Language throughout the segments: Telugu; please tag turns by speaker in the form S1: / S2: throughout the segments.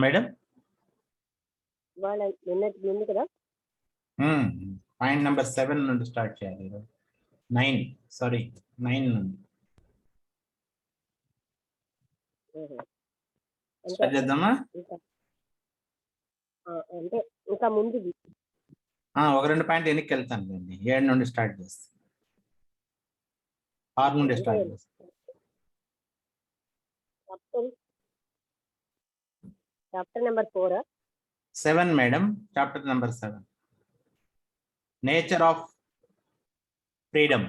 S1: మేడం
S2: వాళ్ళ నిన్నటి ముందు కదా
S1: పాయింట్ నెంబర్ 7 నుండి స్టార్ట్ చేయాలి. 9 సారీ 9 నుండి స్టార్ట్ చేద్దామా?
S2: అంటే ఇంకా ముందు
S1: ఒక 2 పాయింట్ వెనక్కి వెళ్తాను అండి. 7 నుండి స్టార్ట్ చేస్తాను. 6 నుండి స్టార్ట్ చేస్తాను.
S2: Chapter number 4
S1: 7 madam. Chapter number 7 nature of freedom.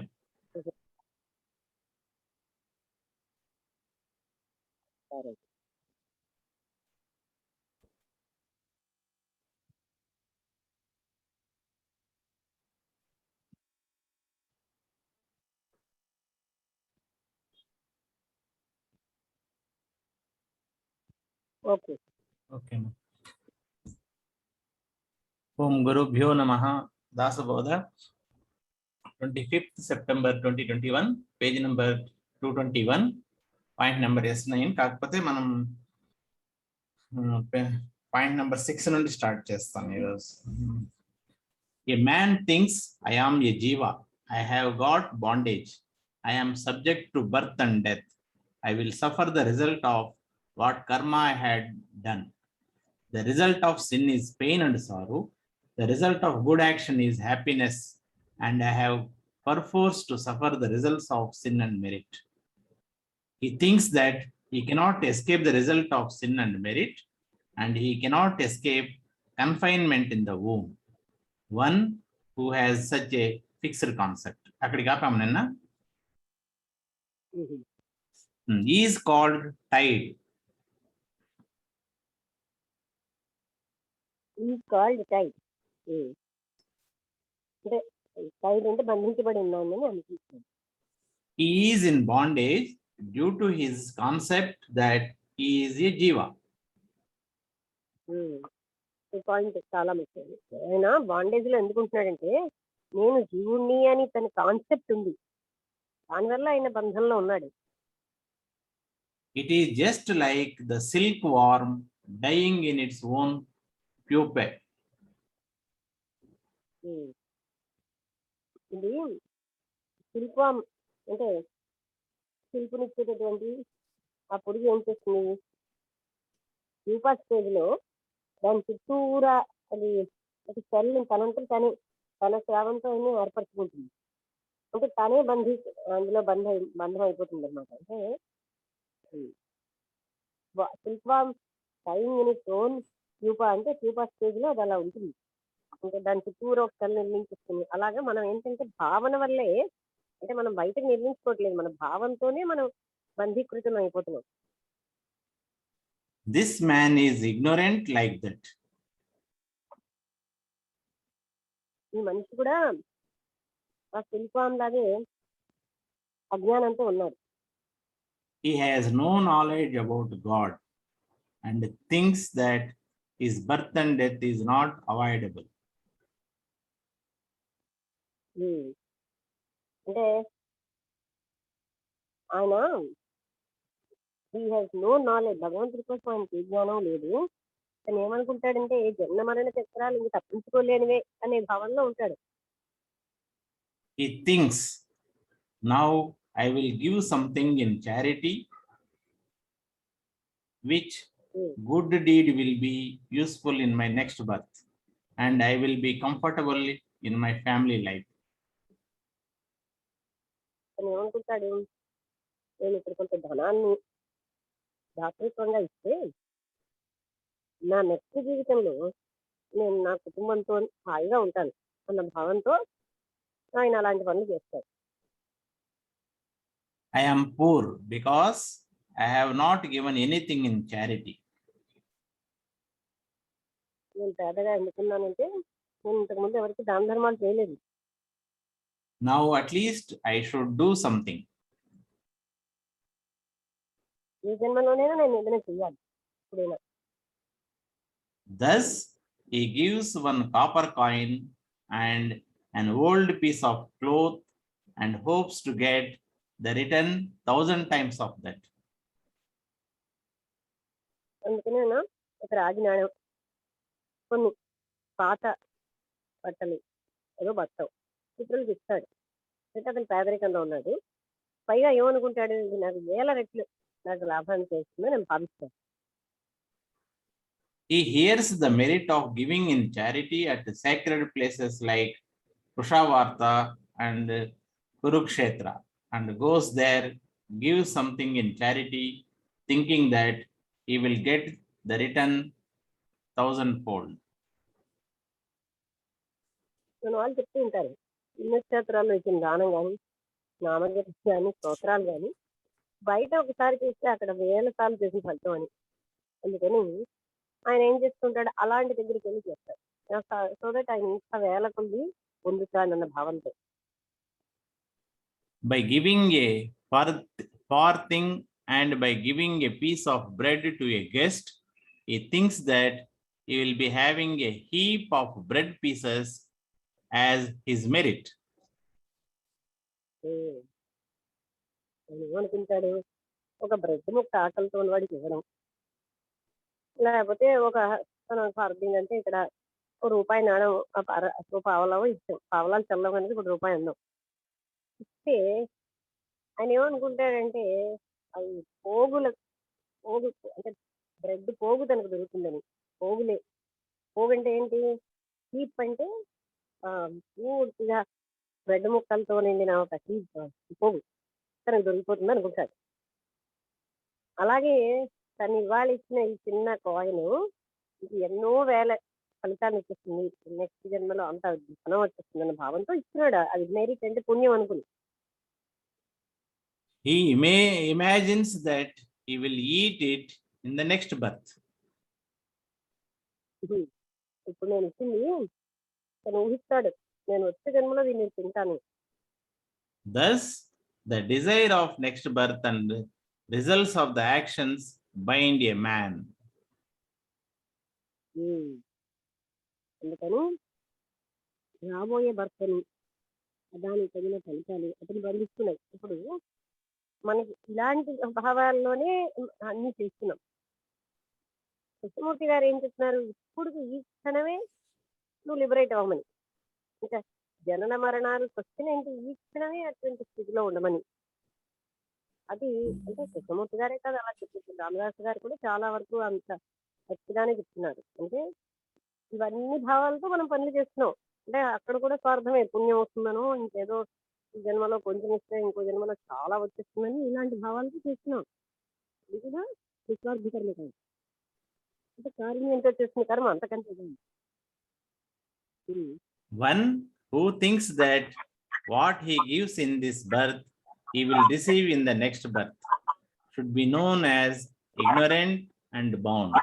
S2: Okay
S1: okay. ఓం గురుభ్యో నమః. Dasbodh 25th September 2021, page number 221, point number S9. కాకపోతే మనం పాయింట్ నెంబర్ 6 నుండి స్టార్ట్ చేస్తాం ఈరోజు. A man thinks, I am a jiva, I have got bondage, I am subject to birth and death, I will suffer the result of what karma I had done. The result of sin is pain and sorrow, the result of good action is happiness, and I have perforce to suffer the results of sin and merit. He thinks that he cannot escape the result of sin and merit, and he cannot escape confinement in the womb. One who has such a fixed concept. Akkadi kaapam nenna he is called tide.
S2: ఈ కాల్డ్ టైడ్ అంటే టైడ్ అంటే బంధించబడి ఉన్నానని అనిపిస్తుంది.
S1: He is in bondage due to his concept that he is a jiva.
S2: ఈ పాయింట్ చాలా ముఖ్యం. ఆయన బాండేజ్ లో ఎందుకు ఉంటున్నాడంటే నేను జీవుణ్ణి అని తన కాన్సెప్ట్ ఉంది, దానివల్ల ఆయన బంధంలో ఉన్నాడు.
S1: It is just like the silkworm dying in its own pupae.
S2: ఇది శిల్పం అంటే శిల్పునిచ్చేటటువంటి ఆ పురుగు ఏం చేస్తుంది, ప్యూపా స్టేజ్ లో దాని చుట్టూరా అది ఒక సెల్ తనంతా తన స్రావంతో ఏర్పరచుకుంటుంది. అంటే తనే అందులో బంధం అయిపోతుంది అనమాట. అంటే శిల్పం టైం ఓన్ ప్యూపా అంటే ప్యూపా స్టేజ్ లో అది అలా ఉంటుంది. అంటే దాని చుట్టూరు ఒక సెల్ నిర్మించుస్తుంది. అలాగా మనం ఏంటంటే భావన వల్లే, అంటే మనం బయటకు నిర్మించుకోవట్లేదు, మన భావంతోనే మనం బంధీకృతం అయిపోతున్నాం.
S1: This man is ignorant like that.
S2: ఈ మనిషి కూడా ఆ శిల్పం లాగే అజ్ఞానంతో ఉన్నాడు.
S1: He has no knowledge about God and thinks that his birth and death is not avoidable.
S2: అంటే ఆయన హీ హ్యాస్ నో నాలెడ్జ్, భగవంతుడి కోసం ఆయనకి ఏ జ్ఞానం లేదు. తను ఏమనుకుంటాడంటే జన్మ మరణ చక్రాలు ఇంక తప్పించుకోలేనివే అనే భావనలో ఉంటాడు.
S1: He thinks, now I will give something in charity, which good deed will be useful in my next birth, and I will be comfortable in my family life.
S2: తను ఏమనుకుంటాడు, నేను ఇక్కడ కొంత ధనాన్ని దాతృత్వంగా ఇస్తే నా నెక్స్ట్ జీవితంలో నేను నా కుటుంబంతో హాయిగా ఉంటాను అన్న భావంతో ఆయన అలాంటి పనులు చేస్తాడు.
S1: I am poor because I have not given anything in charity.
S2: నేను పేదగా ఎందుకున్నానంటే నేను ఇంతకుముందు ఎవరికి దాన ధర్మాలు చేయలేదు.
S1: Now at least I should do something.
S2: ఈ జన్మలోనైనా నేను ఏదైనా చెయ్యాలి ఇప్పుడైనా.
S1: Thus he gives one copper coin and an old piece of cloth and hopes to get the return 1,000 times of that.
S2: అందుకనేనా ఒక రాగి నాణెం, కొన్ని పాత బట్టలు, ఏదో బత్తం ఇతరులకు ఇస్తాడు. అంటే అతను పేదరికంలో ఉన్నాడు. పైగా ఏమనుకుంటాడు, ఇది నాకు వేల రెట్లు నాకు లాభాన్ని చేస్తుంది, నేను భావిస్తాను.
S1: He hears the merit of giving in charity at sacred places like Kushavarta and Kurukshetra and goes there, gives something in charity, thinking that he will get the return thousandfold.
S2: మన వాళ్ళు చెప్తూ ఉంటారు, పుణ్యక్షేత్రాల్లో ఇచ్చిన దానం కానీ, నామజపం కానీ, స్తోత్రాలు కానీ బయట ఒకసారి చేస్తే అక్కడ వేల సార్లు చేసిన ఫలితం అని. అందుకని ఆయన ఏం చేస్తుంటాడు, అలాంటి దగ్గరికి వెళ్ళి చేస్తాడు. సో దట్ ఆయన ఇంకా వేల కొద్ది పొందుతానన్న భావంతో.
S1: By giving a far thing and by giving a piece of bread to a guest, he thinks that he will be having a heap of bread pieces as his merit.
S2: ఆయన ఏమనుకుంటాడు, ఒక బ్రెడ్ ముక్క ఆకలితో ఉన్నవాడికి ఇవ్వడం, లేకపోతే ఒక అర్థం అంటే ఇక్కడ ఒక రూపాయి నాణం పావలావో ఇచ్చాం, పావలాలు చల్లవు అనేది ఒక రూపాయి అన్నాం ఇస్తే ఆయన ఏమనుకుంటాడంటే అవి పోగు అంటే బ్రెడ్ పోగు తనకు దొరుకుతుందని. పోగు అంటే ఏంటి, హీప్ అంటే పూర్తిగా బ్రెడ్ ముక్కలతో నిండిన ఒక హీప్ పోగు తనకు దొరికిపోతుంది అనుకుంటాడు. అలాగే తను ఇవాళ ఇచ్చిన ఈ చిన్న కాయిన్ ఇది ఎన్నో వేల ఫలితాన్ని ఇచ్చేస్తుంది, నెక్స్ట్ జన్మలో అంత ధనం వచ్చేస్తుంది అన్న భావంతో ఇచ్చినాడు. అది మెరిట్ అంటే పుణ్యం అనుకుని.
S1: He imagines that he will eat it in the next birth.
S2: ఇప్పుడు నేను ఇచ్చింది తను ఊహిస్తాడు, నేను వచ్చే జన్మలో దీన్ని తింటాను.
S1: Thus, the desire of next birth and results of the actions bind a man.
S2: అందుకని రాబోయే భర్తని దానికి తగిన ఫలితాలు అతను బంధిస్తున్నాయి. ఇప్పుడు మనకి ఇలాంటి భావాల్లోనే అన్ని చేస్తున్నాం. కృష్ణమూర్తి గారు ఏం చెప్తున్నారు, ఇప్పుడు ఈ క్షణమే నువ్వు లిబరేట్ అవ్వమని, ఇంకా జనన మరణాలు వస్తున్నాయంటే ఈ క్షణమే అటువంటి స్థితిలో ఉండమని. అది అంటే కృష్ణమూర్తి గారే కాదు అలా చెప్తున్నారు, రామదాస్ గారు కూడా చాలా వరకు అంత గట్టిగానే చెప్తున్నారు. అంటే ఇవన్నీ భావాలతో మనం పనులు చేస్తున్నాం. అంటే అక్కడ కూడా స్వార్థమే, పుణ్యం వస్తుందనో ఇంకేదో ఈ జన్మలో కొంచెం ఇస్తే ఇంకో జన్మలో చాలా వచ్చేస్తుందని ఇలాంటి భావాలతో చేస్తున్నాం. ఇది కూడా నిస్వార్థ కర్మ కాదు, అంటే కార్యం ఎంతో చేస్తున్న కర్మ అంతకంటే.
S1: One who thinks that what he gives in this birth he will receive in the next birth should be known as ignorant and bound.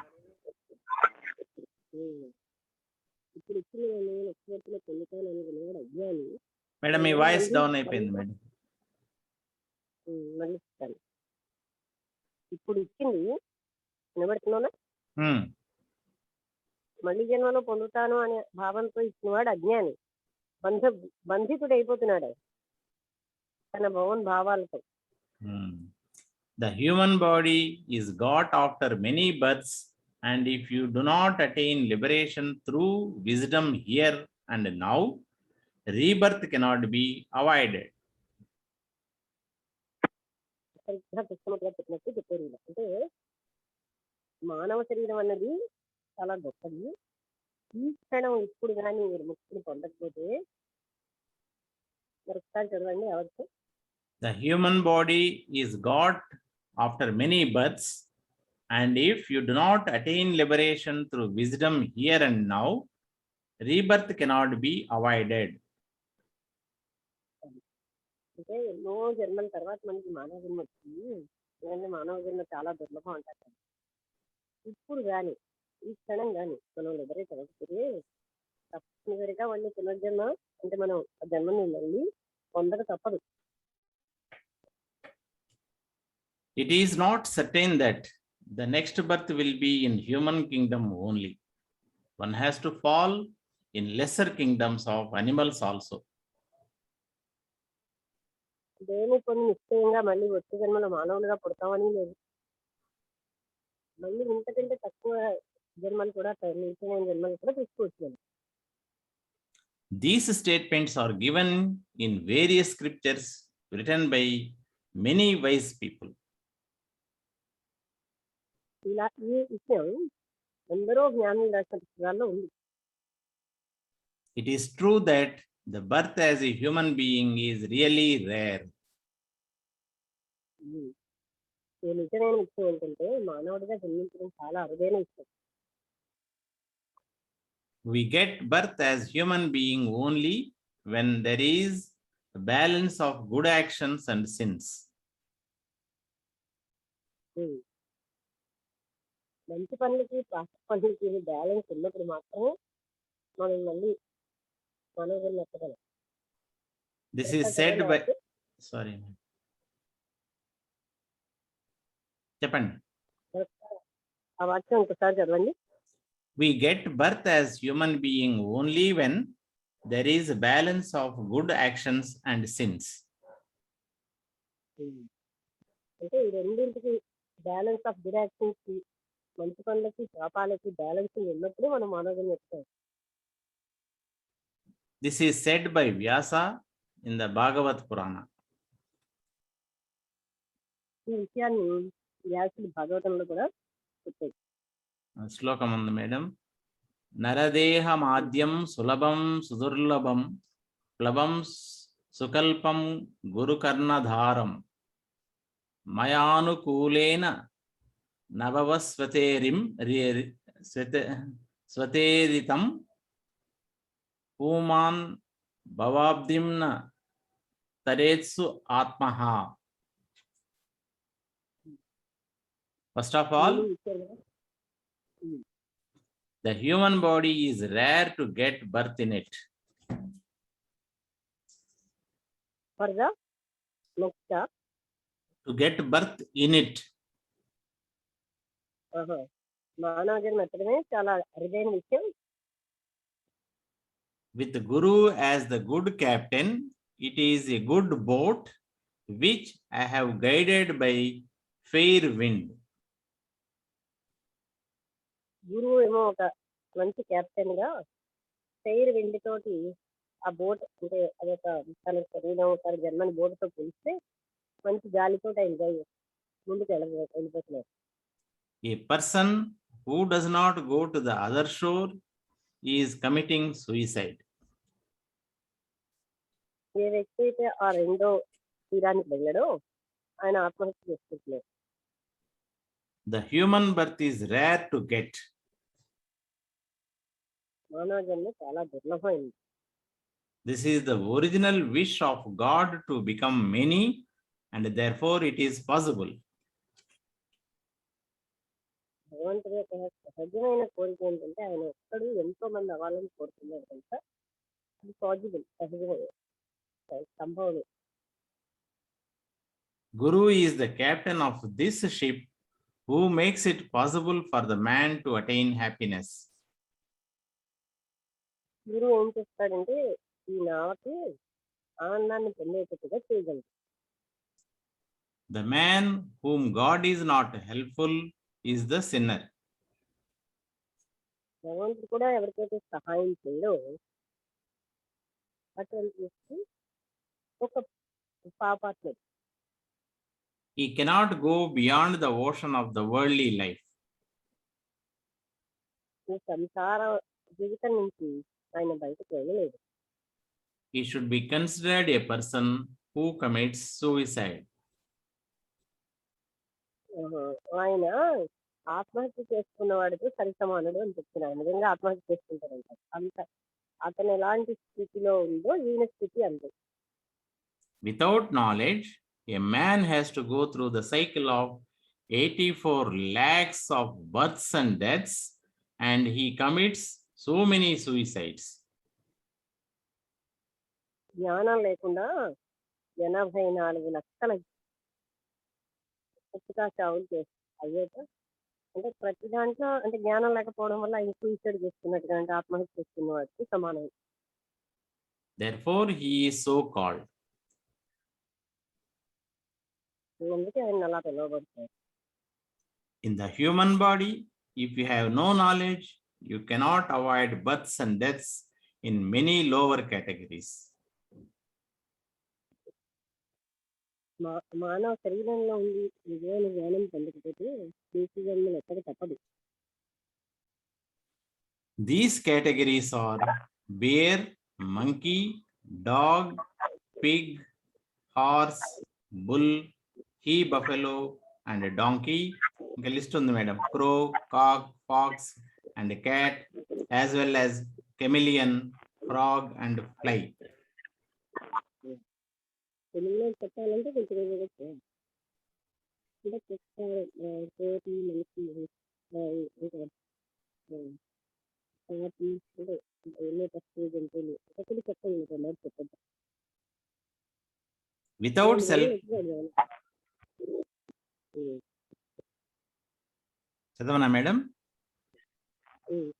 S2: ఇప్పుడు ఇచ్చిన నక్షత్రంలో పొందుతాను అనుకున్నాడు అజ్ఞాని.
S1: మేడం మీ వాయిస్ డౌన్ అయిపోయింది మేడం.
S2: మళ్ళీ చెప్తాను. ఇప్పుడు ఇచ్చింది వినబడుతున్నానా, మళ్ళీ జన్మలో పొందుతాను అనే భావంతో ఇచ్చినవాడు అజ్ఞాని, బంధితుడు అయిపోతున్నాడు తన భావాలతో.
S1: The human body is got after many births, and if you do not attain liberation through wisdom here and now, rebirth cannot be avoided.
S2: చెప్పినట్టు చెప్పారు. అంటే మానవ శరీరం అన్నది చాలా గొప్పది. ఈ క్షణం ఇప్పుడు కానీ మీరు ముక్తిని పొందకపోతే, మరొకసారి చదవండి ఎవరికి.
S1: The human body is got after many births, and if you do not attain liberation through wisdom here and now, rebirth cannot be avoided.
S2: అంటే ఎన్నో జన్మల తర్వాత మనకి మానవ జన్మ వచ్చింది, ఎందుకంటే మానవ జన్మ చాలా దుర్లభం అంటారు. ఇప్పుడు కానీ ఈ క్షణం కానీ మనం లిబరేట్ అవ్వకపోతే తప్పనిసరిగా వాళ్ళు పునర్జన్మ అంటే మనం ఆ జన్మని మళ్ళీ పొందక తప్పదు.
S1: It is not certain that the next birth will be in human kingdom only. One has to fall in lesser kingdoms of animals also.
S2: దేని కొన్ని నిశ్చయంగా మళ్ళీ వచ్చే జన్మలో మానవులుగా పుడతామని లేదు. మళ్ళీ ఇంతకంటే తక్కువ జన్మలు కూడా మిగిలిన జన్మలు కూడా తీసుకోవచ్చు.
S1: These statements are given in various scriptures written by many wise people.
S2: ఇలా ఈ విషయం ఎందరో జ్ఞానులు రాసిన పుస్తకాల్లో ఉంది.
S1: It is true that the birth as a human being is really rare.
S2: ఈ నిజమైన విషయం ఏంటంటే మానవుడిగా జన్మించడం చాలా అరుదైన విషయం.
S1: We get birth as human being only when there is a balance of good actions and sins.
S2: మంచి పనులకి పాప పనులకి బ్యాలెన్స్ ఉన్నప్పుడు మాత్రమే మనం మళ్ళీ మానవుడిని ఎక్కగలం.
S1: This is said by, sorry, చెప్పండి.
S2: ఆ వాక్యం ఒకసారి చదవండి.
S1: We get birth as human being only when there is a balance of good actions and sins.
S2: అంటే ఈ రెండింటికి బ్యాలెన్స్ ఆఫ్ గుడ్ యాక్షన్స్ కి మంచి పనులకి పాపాలకి బ్యాలెన్స్ ఉన్నప్పుడు మనం మానవుడిని ఎత్తుతాం.
S1: This is said by Vyasa in the Bhagavad Purana.
S2: ఈ విషయాన్ని వ్యాసుడు భాగవతంలో కూడా చెప్పాడు.
S1: శ్లోకం ఉంది మేడం. నరదేహ మాద్యం సులభం సుదుర్లభం ప్లవం సుకల్పం గురుకర్ణధారం మయానుకూలేన నవవస్వతేరిం స్వతేరితం పూమాన్ భవాబ్దింన తరేత్సు ఆత్మః. First of all, the human body is rare to get birth in it.
S2: For the next
S1: To get birth in it.
S2: మానవ జన్మ ఎత్తడమే చాలా అరుదైన విషయం.
S1: With Guru as the good captain, it is a good boat which I have guided by fair wind.
S2: గురువు ఏమో ఒక మంచి కెప్టెన్ గా ఫెయిర్ విండ్ తోటి ఆ బోట్ అంటే అదొక తన శరీరం తన జన్మని బోట్ తో పిలిస్తే మంచి గాలితో ఎంజాయ్ ముందుకు వెళ్ళిపోతున్నారు.
S1: A person who does not go to the other shore is committing suicide.
S2: ఏ వ్యక్తి అయితే ఆ రెండో తీరానికి వెళ్ళాడో ఆయన ఆత్మహత్య చేసుకుంటున్నారు.
S1: The human birth is rare to get.
S2: మానవ జన్మ చాలా దుర్లభమైంది.
S1: This is the original wish of God to become many, and therefore it is possible.
S2: భగవంతుడి యొక్క సహజమైన కోరిక ఏంటంటే ఆయన ఒక్కడు ఎంతో మంది అవ్వాలని కోరుతున్నారు కనుక అది పాసిబుల్, సహజమైన సంభవం.
S1: Guru is the captain of this ship who makes it possible for the man to attain happiness.
S2: గురువు ఏం చేస్తాడంటే ఈ నావకి ఆనందాన్ని పొందేటట్టుగా చేయగలరు.
S1: The man whom God is not helpful is the sinner.
S2: భగవంతుడు కూడా ఎవరికైతే సహాయం చేయడో అటువంటి వ్యక్తి ఒక పాపాత్ముడు.
S1: He cannot go beyond the ocean of the worldly life.
S2: ఈ సంసార జీవితం నుంచి ఆయన బయటకు వెళ్ళలేదు.
S1: He should be considered a person who commits suicide.
S2: ఆయన ఆత్మహత్య చేసుకున్న వాడితో సరి సమానుడు అని చెప్తున్నారు. నిజంగా ఆత్మహత్య చేసుకుంటారంట. అంత అతను ఎలాంటి స్థితిలో ఉందో ఈయన స్థితి అంతే.
S1: Without knowledge, a man has to go through the cycle of 84 lakhs of births and deaths, and he commits so many suicides.
S2: జ్ఞానం లేకుండా 84 లక్షల పుట్టుక చావులు అయ్యాక అంటే ప్రతి దాంట్లో అంటే జ్ఞానం లేకపోవడం వల్ల ఆయన సూసైడ్ చేసుకున్నట్టుగా అంటే ఆత్మహత్య చేసుకున్న వాడికి సమానం.
S1: Therefore, he is so called.
S2: అందుకే ఆయన అలా పిలువబడతారు.
S1: In the human body, if you have no knowledge, you cannot avoid births and deaths in many lower categories.
S2: మానవ శరీరంలో ఉండి నిజమైన జ్ఞానం పొందకపోతే దేశీ జన్మలు ఎక్కడ తప్పదు.
S1: These categories are bear, monkey, dog, pig, horse, bull, he buffalo, and donkey. ఇంకా లిస్ట్ ఉంది madam. Crow, cock, fox, and cat, as well as chameleon, frog, and fly.
S2: తెలుగులో చెప్పాలంటే కొంచెం అంటే కోటి మనిషి కాకి అంటే ఎన్నో పక్షులు జంతువులు ఒకటి చెప్పండి మరి చెప్పండి.
S1: Without self, చదవనా మేడం?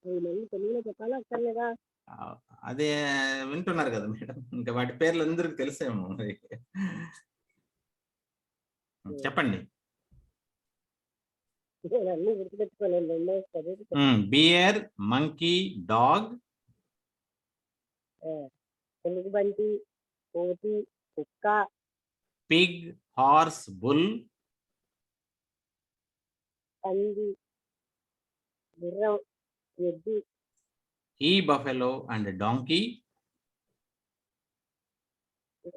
S2: తెలుగులో చెప్పాలా అక్కర్లేదా?
S1: అదే వింటున్నారు కదా మేడం, ఇంకా వాటి పేర్లు అందరికి తెలిసేమో మరి. చెప్పండి.
S2: అన్ని గుర్తుపెట్టుకోలేదు.
S1: బియర్, మంకీ, డాగ్,
S2: ఎలుగుబంటి, కోతి, కుక్క,
S1: పిగ్, హార్స్, బుల్,
S2: పంది, గుర్రం, ఎద్దు,
S1: he buffalo, and donkey.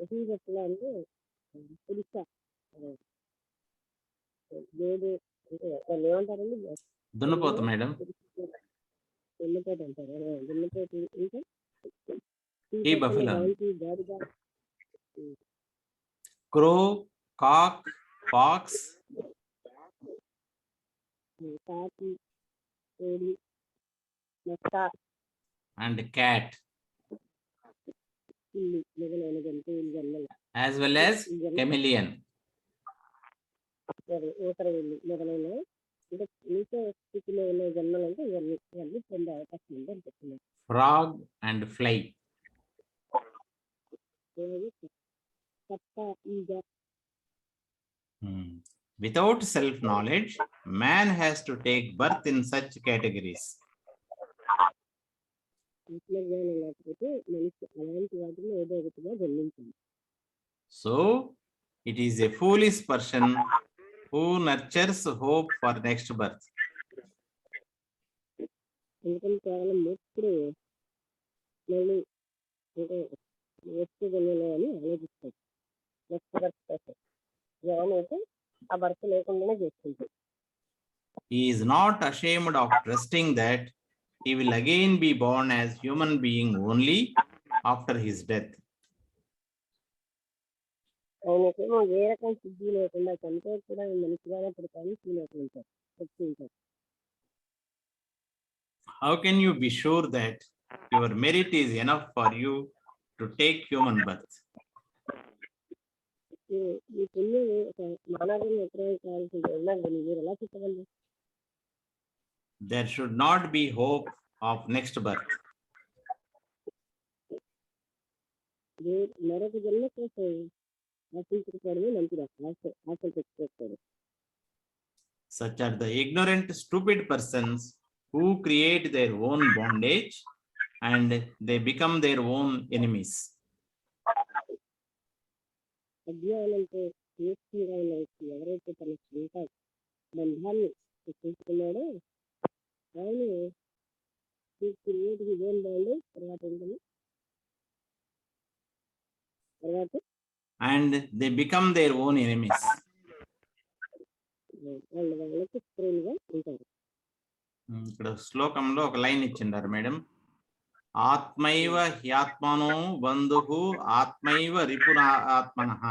S2: he buffalo అంటే పురుష గేదె అంటే వాళ్ళు ఏమంటారండి?
S1: దున్నపోతు మేడం.
S2: దున్నపోతు అంటారు. దున్నపోతు ఇంకా
S1: he buffalo,
S2: గాడిద,
S1: crow, cock, fox,
S2: కాకి, కోడి, నక్క,
S1: and cat,
S2: పిల్లి మొదలైన జంతువులు జన్మలు,
S1: as well as chameleon.
S2: ఊసర వెళ్ళి మొదలైన అంటే నీచ స్థితిలో ఉన్న జన్మలు అంటే ఇవన్నీ పొందే అవకాశం ఉంది అని చెప్తున్నాను.
S1: frog and fly.
S2: కప్ప, ఈగ.
S1: Without self knowledge, man has to take birth in such categories.
S2: ఆత్మజ్ఞానం లేకపోతే మనిషి అలాంటి వాటిలో ఏదో ఒకటిగా జన్మించింది.
S1: So it is a foolish person who nurtures hope for next birth.
S2: ఎందుకంటే కేవలం మూర్ఖుడు మళ్ళీ అంటే వచ్చే జన్మలో అని ఆలోచిస్తాడు. నెక్స్ట్ బర్త్ కోసం జ్ఞానం అయితే ఆ బర్త్ లేకుండానే చేసుకుంటాడు.
S1: He is not ashamed of trusting that he will again be born as human being only after his death.
S2: ఆయనకేమో ఏ రకం సిద్ధి లేకుండా చనిపో కూడా మనిషిగానే పుడతాను ఫీల్ అవుతుంటారు, చెప్తుంటారు.
S1: How can you be sure that your merit is enough for you to take human birth?
S2: ఈ పుణ్యం మానవుని ఉపయోగించాల్సింది ఉన్నదని మీరు ఎలా చెప్పగలరు?
S1: There should not be hope of next birth.
S2: మరొక జన్మ కోసం ఆశించకపోవడమే మంచిది. ఆశలు పెట్టుకోకూడదు.
S1: Such are the ignorant, stupid persons who create their own bondage and they become their own enemies.
S2: అజ్ఞానంతో చేస్తుగా ఉన్న వ్యక్తి ఎవరైతే తన సొంత బంధాన్ని సృష్టించుకున్నాడో ఆయన క్రియేట్ హిజ్ ఓన్ బాండేజ్. తర్వాత ఏంటంటే తర్వాత
S1: And they become their own enemies.
S2: వాళ్ళకి శత్రువులుగా ఉంటారు.
S1: ఇక్కడ శ్లోకంలో ఒక లైన్ ఇచ్చిండారు మేడం. ఆత్మైవ హ్యాత్మనో బంధుః ఆత్మైవ రిపురాత్మనః.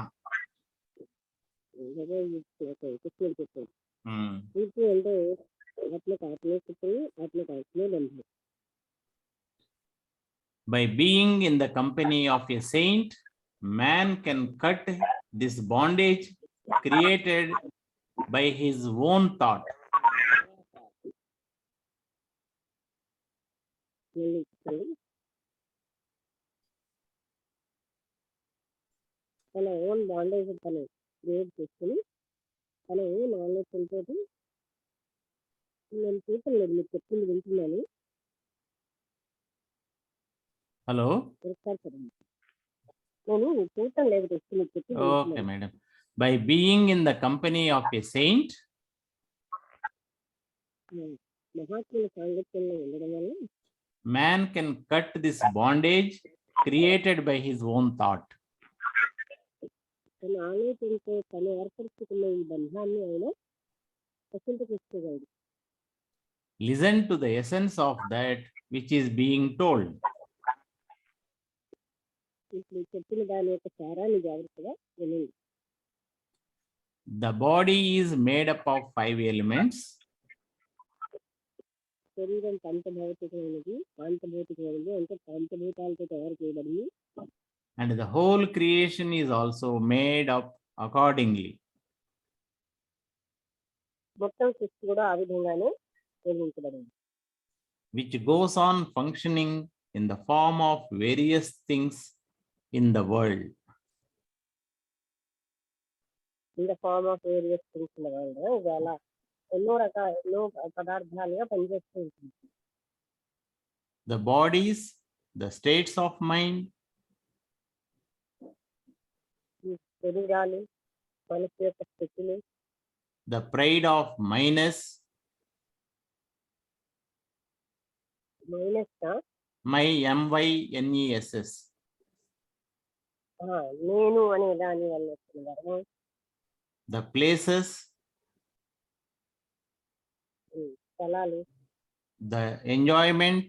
S2: కృష్ణుడు చెప్పాడు. రిపు అంటే ఆత్మకు ఆత్మే శత్రువు, ఆత్మకు ఆత్మే బంధువు.
S1: By being in the company of a saint, man can cut this bondage created by his own thought.
S2: తన ఓన్ బాండేజ్ తను క్రియేట్ చేసుకుని తన ఓన్ ఆలోచనతో నేను చూడలేదు, మీరు చెప్పింది వింటున్నాను.
S1: హలో.
S2: ఒకసారి చదవండి. నేను చూడటం లేదు టెక్స్ట్, మీరు చెప్పింది
S1: ఓకే
S2: వింటున్నాను.
S1: Madam. By being in the company of A Saint,
S2: మహాత్ముల సాంగత్యంలో ఉండడం వల్ల
S1: man can cut this bondage created by his own thought.
S2: తన ఆలోచనతో తను ఏర్పరచుకున్న ఈ బంధాన్ని ఆయన ప్రశంసించుకోగలడు.
S1: Listen to the essence of that which is being told.
S2: ఇప్పుడు చెప్పిన దాని యొక్క సారాన్ని జాగ్రత్తగా వినండి.
S1: The body is made up of 5 elements.
S2: శరీరం పంచభౌతికమైనది, పాంచభౌతికమైనది, అంటే పంచభూతాలతో తయారు చేయబడింది.
S1: And the whole creation is also made up accordingly.
S2: మొత్తం సృష్టి కూడా ఆ విధంగానే నిర్మించబడింది.
S1: Which goes on functioning in the form of various things in the world.
S2: In the form of various things in the world. ఇది అలా ఎన్నో పదార్థాలుగా పనిచేస్తూ ఉంటుంది.
S1: The bodies, the states of mind,
S2: ఈ శరీరాలు, మనసు యొక్క స్థితులు,
S1: the pride of minus,
S2: minus
S1: MYNESS,
S2: నేను అనే దాని వల్ల వచ్చిన గర్వం,
S1: the places,
S2: స్థలాలు,
S1: the enjoyment,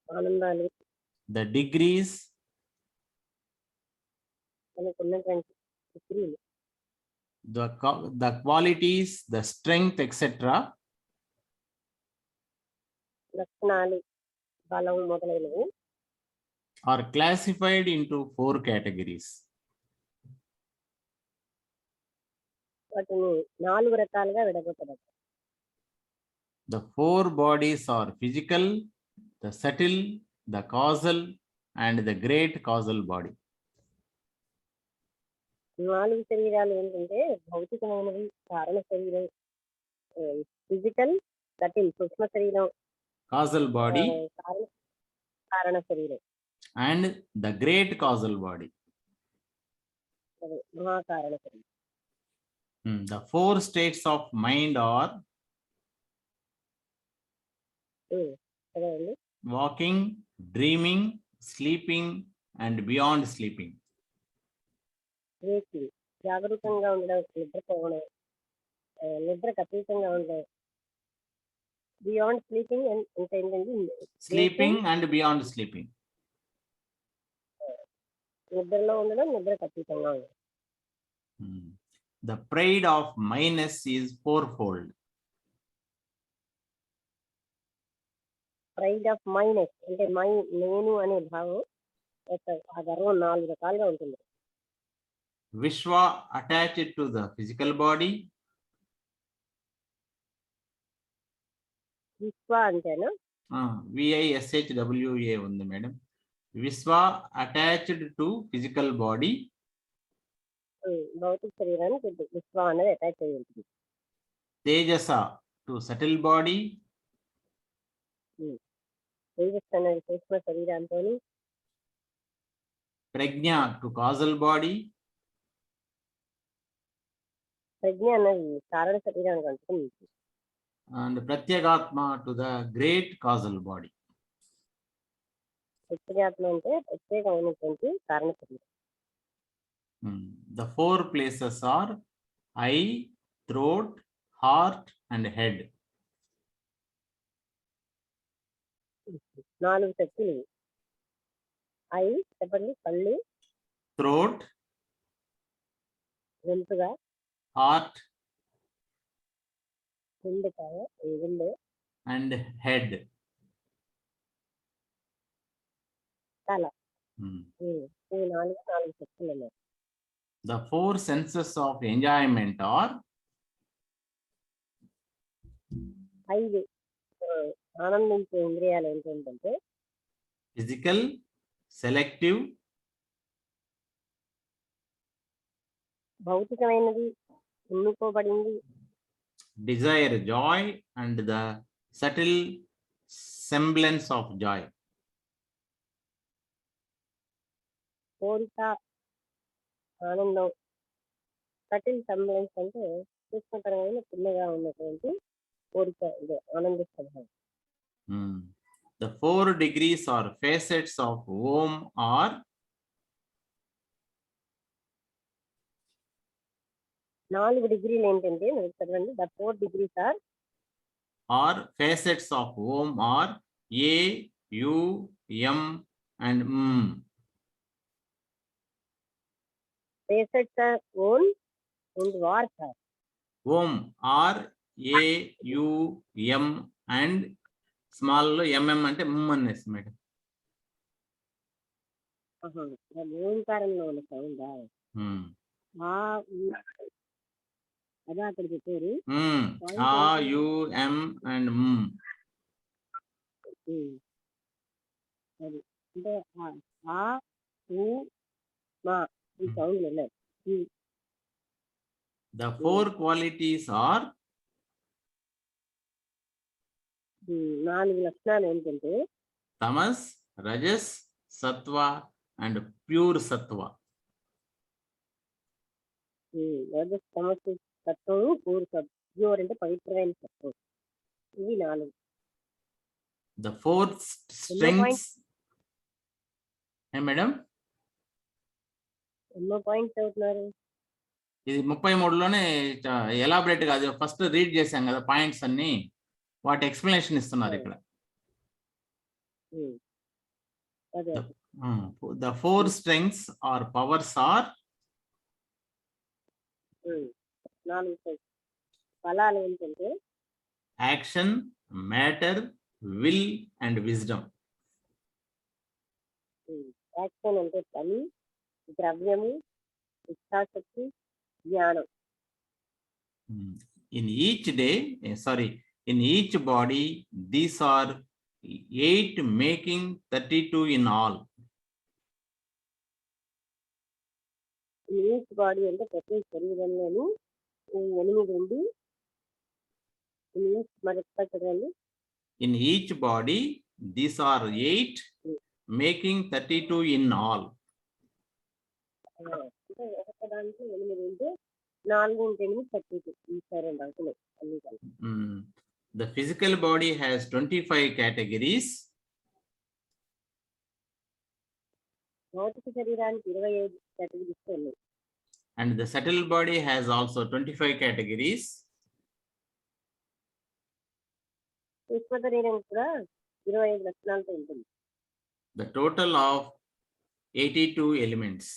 S2: ఆనందాలు,
S1: the degrees,
S2: మనకున్నటువంటి స్త్రీలు,
S1: the qualities, the strength, etc.
S2: లక్షణాలు, బలం మొదలైనవి
S1: are classified into 4 categories.
S2: వాటిని 4 రకాలుగా విడగొట్టబడ్డాయి.
S1: The 4 bodies are physical, the subtle, the causal, and the great causal body.
S2: 4 శరీరాలు ఏంటంటే భౌతికమైనవి, కారణ శరీరం, ఫిజికల్, సటిల్ సూక్ష్మ శరీరం,
S1: Causal body
S2: కారణ శరీరం,
S1: and the great causal body.
S2: మహాకారణ శరీరం.
S1: The 4 states of mind are
S2: కదండి.
S1: walking, dreaming, sleeping, and beyond sleeping.
S2: Waking జాగరూకంగా ఉండడం, నిద్రపోవడం, నిద్రకు అతీతంగా ఉండడం, బియాండ్ స్లీపింగ్ అంటే ఏంటంటే
S1: Sleeping and beyond sleeping.
S2: నిద్రలో ఉండడం, నిద్రకు అతీతంగా ఉండడం.
S1: The pride of minus is 4-fold.
S2: Pride of minus అంటే నేను అనే భావం యొక్క ఆ గర్వం 4 రకాలుగా ఉంటుంది.
S1: Vishwa attached to the physical body.
S2: విశ్వ అంటేనా
S1: VISHWA ఉంది madam. Vishwa attached to physical body.
S2: భౌతిక శరీరానికి విశ్వ అనేది అటాచ్ అయి ఉంటుంది.
S1: Tejasa to subtle body.
S2: తేజస్సు అనేది సూక్ష్మ శరీరంతో,
S1: Prajna to causal body.
S2: ప్రజ్ఞ అనేది కారణ శరీరానికి అంటుంది.
S1: And Pratyagatma to the great causal body.
S2: ప్రత్యేగాత్మ అంటే ప్రత్యేకమైనటువంటి కారణ శరీరం.
S1: The 4 places are eye, throat, heart, and head.
S2: 4 శక్తులు. ఐ చెప్పండి, కళ్ళు,
S1: Throat,
S2: గొంతుగా,
S1: heart,
S2: గుండెకాయ, గుండె,
S1: and head.
S2: తల.
S1: Hmm.
S2: ఈ 4 శక్తులు ఉన్నాయి.
S1: The 4 senses of enjoyment are
S2: 5 ఆనందించే ఇంద్రియాలు ఏంటంటే
S1: physical, selective,
S2: భౌతికమైనది, ఎన్నుకోబడింది,
S1: desire joy and the subtle semblance of joy.
S2: కోరిక ఆనందం, సటిల్ సంబలెన్స్ అంటే సూక్ష్మతరమైన చిన్నగా ఉన్నటువంటి కోరిక, ఇదే ఆనంద స్వభావం.
S1: The 4 degrees or facets of Om are
S2: 4 డిగ్రీలు ఏంటంటే నాకు చదవండి. The 4 degrees are
S1: facets of Om are A, U, M and M.
S2: Facets are own and wars are
S1: Om R A U M and small లో MM అంటే అనేసి మేడం.
S2: ఓంకారంలో ఉన్న సౌండ్ ఆ అదే అక్కడ చెప్పారు.
S1: A U M and
S2: అది అంటే ఆ ఊ మా ఈ సౌండ్ ఉన్నాయి.
S1: The 4 qualities are
S2: 4 లక్షణాలు ఏంటంటే
S1: tamas, rajas, sattva and pure sattva.
S2: Rajas, తమస్సు తత్వము, ప్యూర్ అంటే పవిత్రమైన తత్వం. ఇవి 4.
S1: The 4 strengths. మేడం
S2: ఎన్నో పాయింట్స్ చదువుతున్నారు?
S1: ఇది 33లోనే ఎలాబరేట్ గా అది ఫస్ట్ రీడ్ చేశాం కదా పాయింట్స్ అన్ని, వాటి ఎక్స్ప్లెనేషన్ ఇస్తున్నారు ఇక్కడ. The 4 strengths or powers are
S2: 4 ఫలాలు ఏంటంటే
S1: action, matter, will and wisdom.
S2: Action అంటే పని, ద్రవ్యము, ఇచ్ఛాశక్తి, జ్ఞానం.
S1: In each day, in each body, these are 8 making 32 in all.
S2: Each body అంటే ప్రతి శరీరంలోనూ 8 ఉంది. చదవండి.
S1: In each body, these are 8 making 32 in all.
S2: ఒకదానికి 8 ఉంటే 4 ఉంటే 32 సరే అవుతున్నాయి అన్ని కలిపి.
S1: The physical body has 25 categories.
S2: భౌతిక శరీరానికి 25 కేటగిరీస్ ఉన్నాయి.
S1: And the subtle body has also 25 categories.
S2: సూక్ష్మ శరీరం కూడా 25 లక్షణాలతో ఉంటుంది.
S1: The total of 82 elements.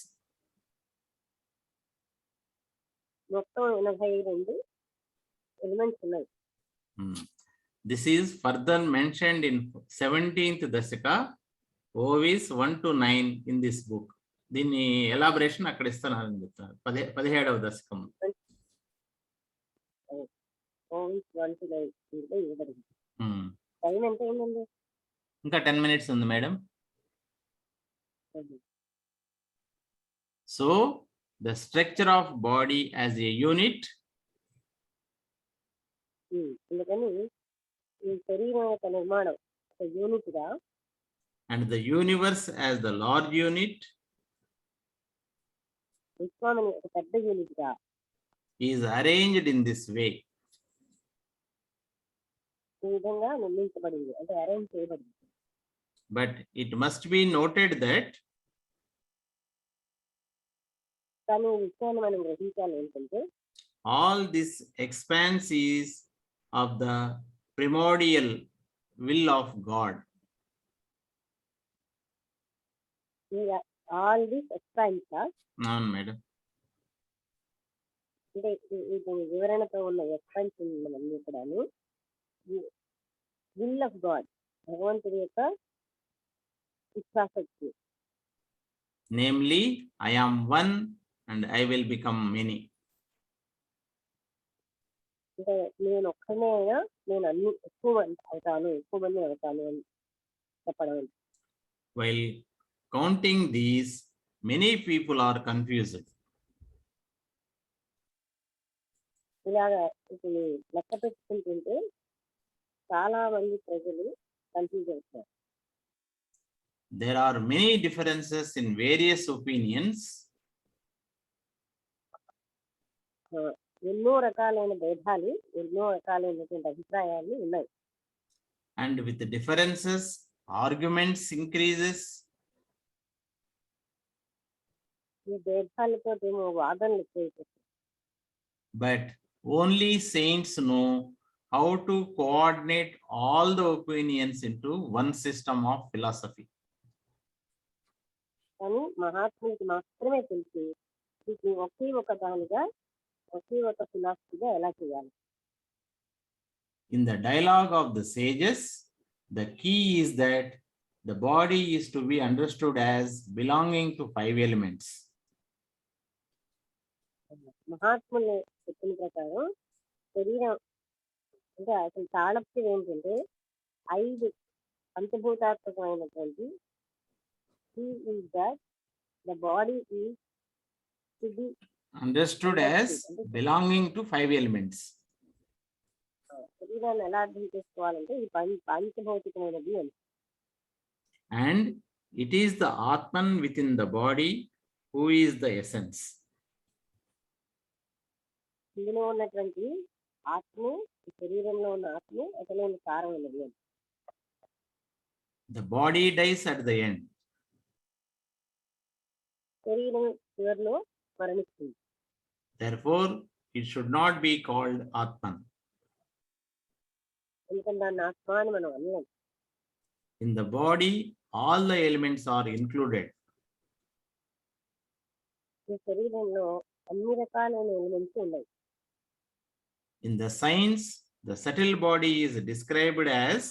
S2: మొత్తం 82 ఎలిమెంట్స్ ఉన్నాయి.
S1: This is further mentioned in 17th Dasika, OVs 1 to 9 in this book. దీన్ని ఎలాబరేషన్ అక్కడ ఇస్తున్నారని చెప్తున్నారు 17వ దశకం. ఇంకా 10 minutes ఉంది madam. So the structure of body as a unit.
S2: అందుకని ఈ శరీరం యొక్క నిర్మాణం ఒక యూనిట్ గా,
S1: and the universe as the large unit,
S2: విశ్వాన్ని ఒక పెద్ద యూనిట్ గా
S1: is arranged in this way.
S2: ఈ విధంగా నిర్మించబడింది, అంటే అరేంజ్ చేయబడింది.
S1: But it must be noted that
S2: కానీ ఈ విషయాన్ని మనం గ్రహించాలి ఏంటంటే
S1: all this expanse is of the primordial will of God.
S2: All this expanse
S1: అవును మేడం.
S2: అంటే ఇది వివరణతో ఉన్న ఎక్స్పాన్షన్ అన్ని కూడాను విల్ ఆఫ్ గాడ్, భగవంతుడి యొక్క ఇచ్ఛాశక్తి.
S1: Namely, I am one and I will become many.
S2: అంటే నేను ఒక్కనే అయినా నేను అన్ని ఎక్కువ మంది అవుతాను అని చెప్పడం.
S1: While counting these, many people are confused.
S2: ఇలాగా ఇది లెక్క పెట్టుకుంటుంటే చాలా మంది ప్రజలు కన్ఫ్యూజ్ అవుతారు.
S1: There are many differences in various opinions.
S2: ఎన్నో రకాలైన భేదాలు, ఎన్నో రకాలైనటువంటి అభిప్రాయాలు ఉన్నాయి.
S1: And with the differences, arguments increases.
S2: ఈ భేదాలతో ఏమో వాదనలు ఎక్కువైపోతాయి.
S1: But only saints know how to coordinate all the opinions into one system of philosophy.
S2: కానీ మహాత్ములకి మాత్రమే తెలిసి వీటిని ఒకే ఒక దానిగా, ఒకే ఒక ఫిలాసఫీగా ఎలా చేయాలి.
S1: In the dialogue of the sages, the key is that the body is to be understood as belonging to 5 elements.
S2: మహాత్ములు చెప్పిన ప్రకారం శరీరం అంటే అసలు తాళప్యం ఏంటంటే 5 పంచభూతాత్మకమైనటువంటి the body is to be
S1: Understood as belonging to 5 elements.
S2: శరీరాన్ని ఎలా అర్థం చేసుకోవాలంటే ఈ పంచభౌతికమైనది అని.
S1: And it is the Atman within the body who is the essence.
S2: ఇందులో ఉన్నటువంటి ఆత్మే, ఈ శరీరంలో ఉన్న ఆత్మే అసలైన సారమైనది అని.
S1: The body dies at the end.
S2: శరీరం చివరిలో మరణిస్తుంది.
S1: Therefore, it should not be called Atman.
S2: ఎందుకంటే దాన్ని ఆత్మ అని మనం అనలేం.
S1: In the body, all the elements are included.
S2: ఈ శరీరంలో అన్ని రకాలైన ఎలిమెంట్స్ ఉన్నాయి.
S1: In the science, the subtle body is described as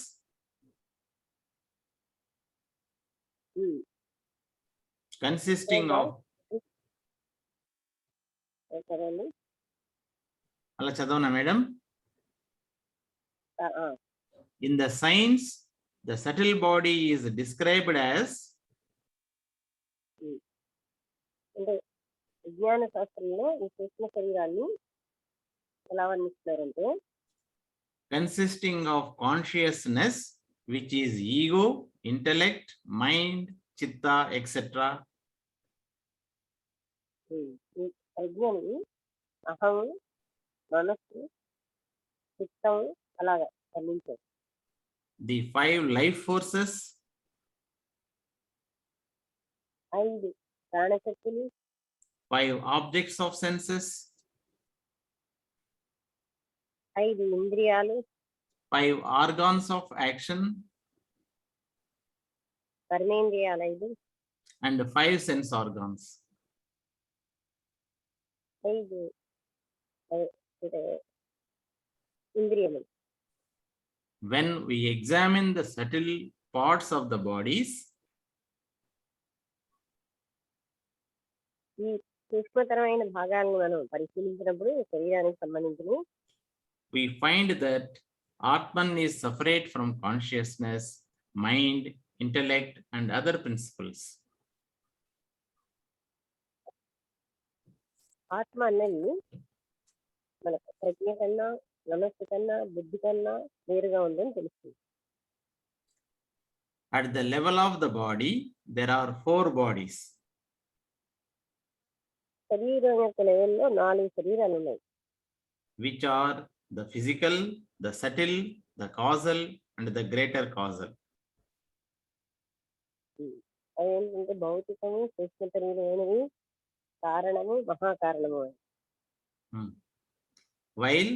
S1: consisting of
S2: సరేండి.
S1: అలా చదవనా మేడం?
S2: ఆ, ఆ.
S1: In the science, the subtle body is described as
S2: అంటే విజ్ఞాన శాస్త్రంలో ఈ సూక్ష్మ శరీరాన్ని ఎలా వర్ణిస్తున్నారంటే
S1: consisting of consciousness, which is ego, intellect, mind, chitta, etc.
S2: ఈ ప్రజ్ఞని అహం, మనస్సు, చిత్తం అలాగా వర్ణించారు.
S1: The 5 life forces,
S2: 5 ప్రాణశక్తులు,
S1: 5 objects of senses,
S2: 5 ఇంద్రియాలు,
S1: 5 organs of action,
S2: కర్మేంద్రియాలు 5,
S1: and 5 sense organs.
S2: 5 ఇంద్రియములు.
S1: When we examine the subtle parts of the bodies,
S2: ఈ సూక్ష్మతరమైన భాగాలను మనం పరిశీలించినప్పుడు శరీరానికి సంబంధించిన
S1: we find that Atman is separate from consciousness, mind, intellect, and other principles.
S2: ఆత్మ అన్నది మన ప్రజ్ఞ కన్నా, మనస్సు కన్నా, బుద్ధి కన్నా వేరుగా ఉందని తెలుస్తుంది.
S1: At the level of the body, there are 4 bodies.
S2: శరీరం యొక్క లెవెల్లో 4 శరీరాలు ఉన్నాయి.
S1: Which are the physical, the subtle, the causal, and the greater causal.
S2: అవి ఏంటంటే భౌతికము, సూక్ష్మ శరీరమైనవి, కారణము, మహాకారణము.
S1: While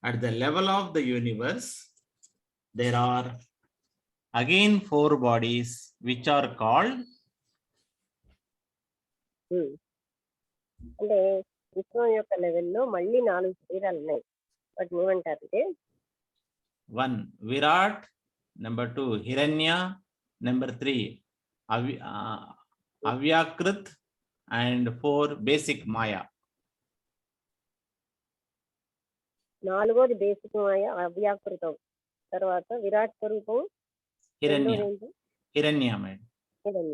S1: at the level of the universe, there are again 4 bodies which are called
S2: అంటే విశ్వం యొక్క లెవెల్లో మళ్ళీ 4 శరీరాలు ఉన్నాయి. వాటిని ఏమంటారంటే
S1: 1 Virat, number 2 Hiranya, number 3 Avyakrit, and 4 basic Maya.
S2: 4వది basic మాయ, అవ్యాకృతం, తర్వాత విరాట్ స్వరూపం,
S1: Hiranya, madam.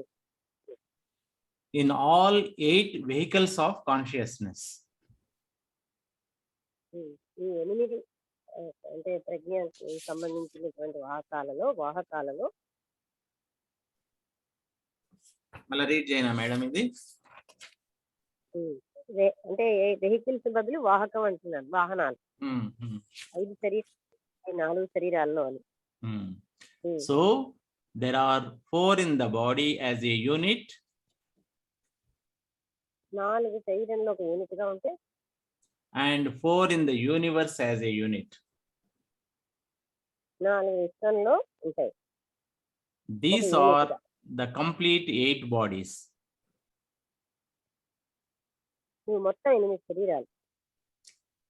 S1: In all 8 vehicles of consciousness.
S2: ఈ 8 అంటే ప్రజ్ఞకి సంబంధించినటువంటి వాహకాలలో
S1: మళ్ళీ రీడ్ చేయనా మేడం ఇది?
S2: అంటే వెహికల్స్ బదులు వాహకం అంటున్నాను. వాహనాలు
S1: ఉమ్, ఉమ్,
S2: 5 శరీరాలు 4 శరీరాల్లో అని.
S1: ఉమ్.
S2: ఉమ్.
S1: So there are 4 in the body as a unit
S2: 4 శరీరంలో ఒక యూనిట్ గా ఉంటే
S1: and 4 in the universe as a unit.
S2: 4 విశ్వంలో ఉంటాయి.
S1: These
S2: Okay, unit
S1: are
S2: గా.
S1: the complete 8 bodies.
S2: ఇవి మొత్తం 8 శరీరాలు.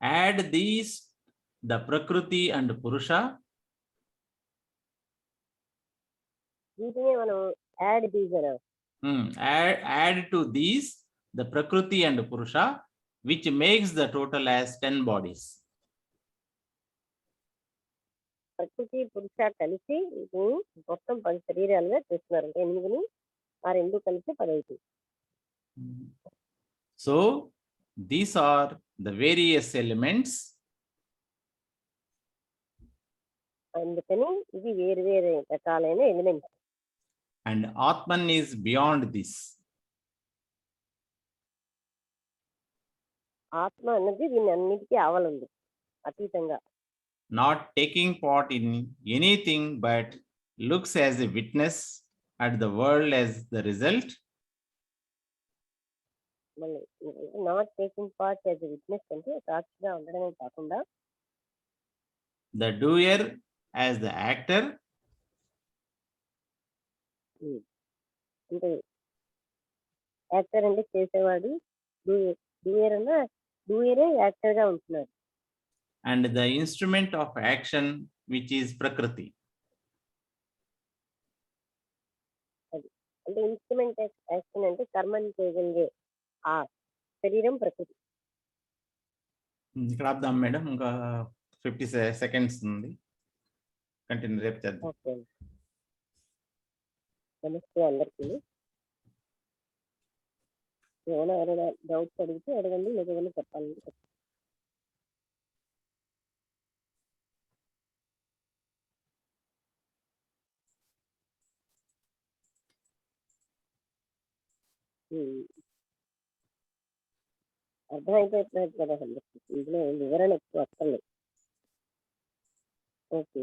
S1: Add these, the Prakriti and Purusha,
S2: వీటినే మనం add బీజర్
S1: add to these the Prakriti and Purusha, which makes the total as 10 bodies.
S2: ప్రకృతి పురుష కలిసి వీటిని మొత్తం 10 శరీరాలుగా చేస్తున్నారు. అంటే 8ని ఆ 2 కలిసి 10 అవుతుంది.
S1: So these are the various elements.
S2: అందుకని ఇవి వేరు వేరు రకాలైన elements.
S1: And Atman is beyond this.
S2: ఆత్మ అన్నది దీన్ని అన్నిటికీ ఆవలుంది, అతీతంగా.
S1: Not taking part in anything but looks as a witness at the world as the result.
S2: మళ్ళీ not taking part as witness అంటే సాక్షిగా ఉండడమే కాకుండా
S1: The doer as the actor.
S2: అంటే యాక్టర్ అంటే చేసేవాడు, డూయర్ అన్న డూయరే యాక్టర్ గా ఉంటున్నాడు.
S1: And the instrument of action, which is Prakriti.
S2: అంటే ఇన్స్ట్రుమెంట్ యాక్షన్ అంటే కర్మని చేయగలిగే ఆ శరీరం ప్రకృతి.
S1: ఇక్కడ ఆపుదాం మేడం, ఇంకా 50 సెకండ్స్ ఉంది. కంటిన్యూ రేపు చేద్దాం.
S2: ఓకే, నమస్తే అందరికీ. ఎవరైనా డౌట్స్ అడిగితే అడగండి, లేదా ఏమైనా చెప్పాలంటే చెప్పండి. అర్థమైపోతున్నది కదా అందరికి, ఇందులో వివరణ ఎక్కువ అక్కర్లేదు. ఓకే.